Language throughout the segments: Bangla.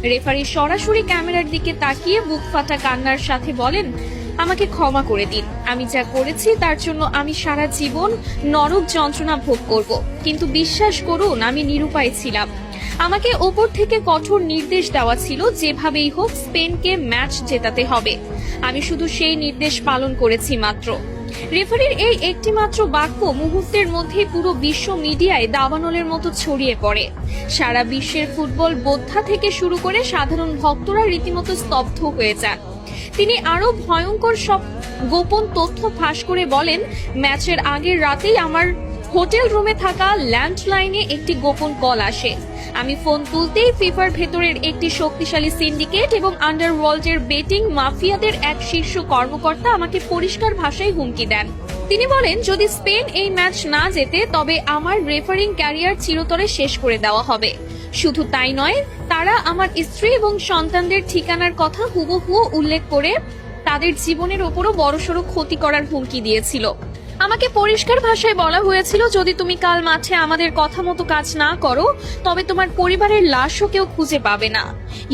রেফারি সরাসরি ক্যামেরার দিকে তাকিয়ে বুক ফাটা কান্নার সাথে বলেন, আমাকে ক্ষমা করে দিন। আমি যা করেছি তার জন্য আমি সারা জীবন নরক যন্ত্রণা ভোগ করব, কিন্তু বিশ্বাস করুন আমি নিরুপায় ছিলাম। আমাকে ওপর থেকে কঠোর নির্দেশ দেওয়া ছিল যেভাবেই হোক স্পেনকে ম্যাচ জেতাতে হবে। আমি শুধু সেই নির্দেশ পালন করেছি মাত্র। রেফারির এই একটি মাত্র বাক্য মুহূর্তের মধ্যে পুরো বিশ্ব মিডিয়ায় দাবানলের মতো ছড়িয়ে পড়ে। সারা বিশ্বের ফুটবল বোদ্ধা থেকে শুরু করে সাধারণ ভক্তরা রীতিমতো স্তব্ধ হয়ে যান। তিনি আরো ভয়ঙ্কর সব গোপন তথ্য ফাঁস করে বলেন, ম্যাচের আগের রাতেই আমার হোটেল রুমে থাকা ল্যান্ডলাইনে একটি গোপন কল আসে। আমি ফোন তুলতেই ফিফার ভেতরের একটি শক্তিশালী সিন্ডিকেট এবং আন্ডারওয়ার্ল্ডের বেটিং মাফিয়াদের এক শীর্ষ কর্মকর্তা আমাকে পরিষ্কার ভাষায় হুমকি দেন। তিনি বলেন, যদি স্পেন এই ম্যাচ না জেতে তবে আমার রেফারিং ক্যারিয়ার চিরতরে শেষ করে দেওয়া হবে। শুধু তাই নয়, তারা আমার স্ত্রী এবং সন্তানদের ঠিকানার কথা হুবহু উল্লেখ করে তাদের জীবনের ওপরও বড়সড় ক্ষতি করার হুমকি দিয়েছিল। আমাকে পরিষ্কার ভাষায় বলা হয়েছিল, যদি তুমি কাল মাঠে আমাদের কথা মতো কাজ না করো তবে তোমার পরিবারের লাশও কেউ খুঁজে পাবে না।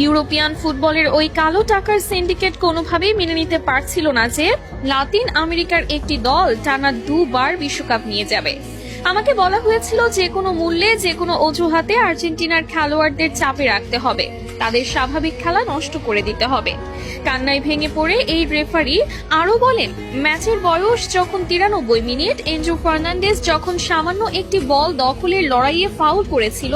ইউরোপিয়ান ফুটবলের ওই কালো টাকার সিন্ডিকেট কোনোভাবেই মেনে নিতে পারছিল না যে লাতিন আমেরিকার একটি দল টানা 2 বার বিশ্বকাপ নিয়ে যাবে। আমাকে বলা হয়েছিল যে কোনো মূল্যে যে কোনো অজুহাতে আর্জেন্টিনার খেলোয়াড়দের চাপে রাখতে হবে, তাদের স্বাভাবিক খেলা নষ্ট করে দিতে হবে। কান্নায় ভেঙে পড়ে এই রেফারি আরো বলেন, ম্যাচের বয়স যখন 93 মিনিট, এনজো ফার্নান্ডেজ যখন সামান্য একটি বল দখলের লড়াইয়ে ফাউল করেছিল,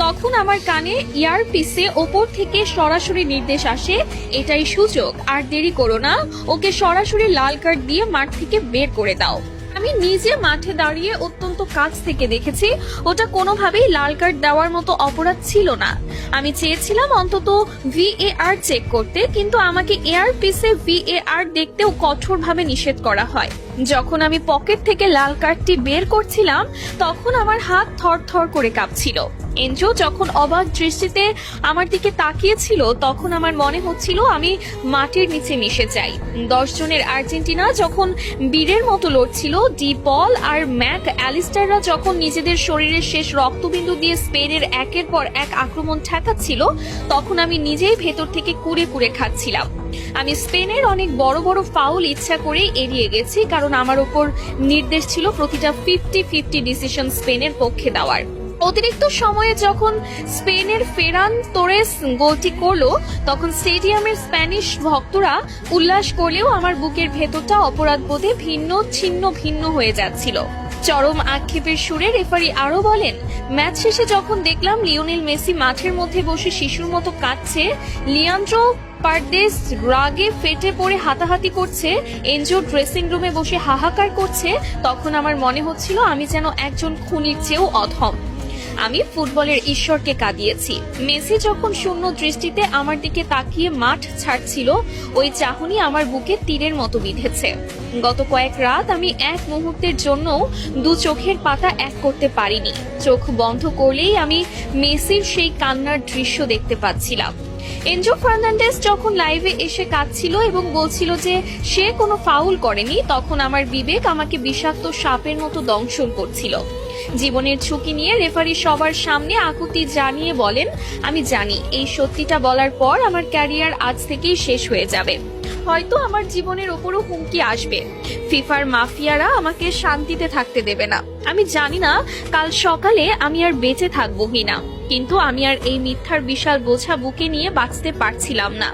তখন আমার কানে ইয়ারপিসে ওপর থেকে সরাসরি নির্দেশ আসে, এটাই সুযোগ, আর দেরি করো না, ওকে সরাসরি লাল কার্ড দিয়ে মাঠ থেকে বের করে দাও। আমি নিজে মাঠে দাঁড়িয়ে অত্যন্ত কাছ থেকে দেখেছি, ওটা কোনোভাবেই লাল কার্ড দেওয়ার মতো অপরাধ ছিল না। আমি চেয়েছিলাম অন্তত VAR চেক করতে, কিন্তু আমাকে এয়ারপিসে VAR দেখতেও কঠোরভাবে নিষেধ করা হয়। যখন আমি পকেট থেকে লাল কার্ডটি বের করছিলাম তখন আমার হাত থরথর করে কাঁপছিল। এনজো যখন অবাক দৃষ্টিতে আমার দিকে তাকিয়েছিল তখন আমার মনে হচ্ছিল আমি মাটির নিচে মিশে যাই। 10 জনের আর্জেন্টিনা যখন বীরের মতো লড়ছিল, ডি পল আর ম্যাক অ্যালিস্টাররা যখন নিজেদের শরীরের শেষ রক্তবিন্দু দিয়ে স্পেনের একের পর এক আক্রমণ ঠেকাচ্ছিল, তখন আমি নিজেই ভেতর থেকে কুড়ে কুড়ে খাচ্ছিলাম। আমি স্পেনের অনেক বড় বড় ফাউল ইচ্ছা করে এড়িয়ে গেছি, কারণ আমার উপর নির্দেশ ছিল প্রতিটা 50-50 ডিসিশন স্পেনের পক্ষে দেওয়ার। অতিরিক্ত সময়ে যখন স্পেনের ফেরান তোরেস গোলটি করলো তখন স্টেডিয়ামের স্প্যানিশ ভক্তরা উল্লাস করলেও আমার বুকের ভেতরটা অপরাধবোধে ভিন্ন হয়ে যাচ্ছিল। চরম আক্ষেপের সুরে রেফারি আরো বলেন, ম্যাচ শেষে যখন দেখলাম লিওনেল মেসি মাঠের মধ্যে বসে শিশুর মতো কাঁদছে, লিয়ান্ড্রো পারদেস রাগে ফেটে পড়ে হাতাহাতি করছে, এনজো ড্রেসিং রুমে বসে হাহাকার করছে, তখন আমার মনে হচ্ছিল আমি যেন একজন খুনির চেয়েও অধম। আমি ফুটবলের ঈশ্বরকে কাঁদিয়েছি। মেসি যখন শূন্য দৃষ্টিতে আমার দিকে তাকিয়ে মাঠ ছাড়ছিল, ওই চাহনি আমার বুকে তীরের মতো বিঁধেছে। গত কয়েক রাত আমি এক মুহূর্তের জন্য 2 চোখের পাতা এক করতে পারিনি। চোখ বন্ধ করলেই আমি মেসির সেই কান্নার দৃশ্য দেখতে পাচ্ছিলাম। এনজো ফার্নান্ডেজ যখন লাইভে এসে কাঁদছিল এবং বলছিল যে সে কোনো ফাউল করেনি, তখন আমার বিবেক আমাকে বিষাক্ত সাপের মতো দংশন করছিল। জীবনের ঝুঁকি নিয়ে রেফারি সবার সামনে আকুতি জানিয়ে বলেন, আমি জানি এই সত্যিটা বলার পর আমার ক্যারিয়ার আজ থেকেই শেষ হয়ে যাবে। হয়তো আমার জীবনের ওপরও হুমকি আসবে। ফিফার মাফিয়ারা আমাকে শান্তিতে থাকতে দেবে না। আমি জানি না কাল সকালে আমি আর বেঁচে থাকবো কিনা, কিন্তু আমি আর এই মিথ্যার বিশাল বোঝা বুকে নিয়ে বাঁচতে পারছিলাম না।